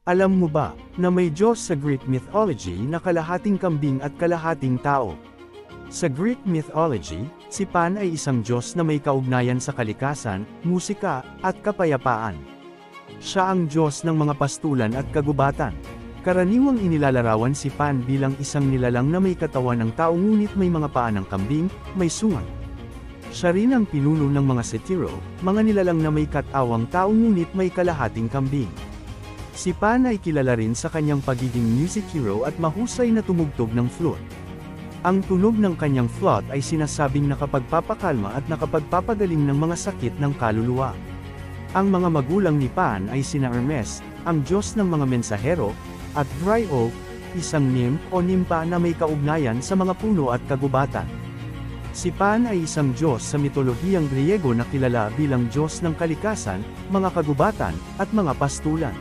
Alam mo ba, na may Diyos sa Greek mythology na kalahating kambing at kalahating tao? Sa Greek mythology, si Pan ay isang Diyos na may kaugnayan sa kalikasan, musika, at kapayapaan. Siya ang Diyos ng mga pastulan at kagubatan. Karaniwang inilalarawan si Pan bilang isang nilalang na may katawan ng tao ngunit may mga paa ng kambing, may sungat. Siya rin ang pinuno ng mga Satyro, mga nilalang na may katawang tao ngunit may kalahating kambing. Si Pan ay kilala rin sa kanyang pagiging music hero at mahusay na tumugtog ng flute. Ang tunog ng kanyang flute ay sinasabing nakapagpapakalma at nakapagpapagaling ng mga sakit ng kaluluwa. Ang mga magulang ni Pan ay sina Hermes, ang Diyos ng mga mensahero, at Dryope, isang nymph o nimpa na may kaugnayan sa mga puno at kagubatan. Si Pan ay isang Diyos sa mitolohiyang Griego na kilala bilang Diyos ng kalikasan, mga kagubatan, at mga pastulan.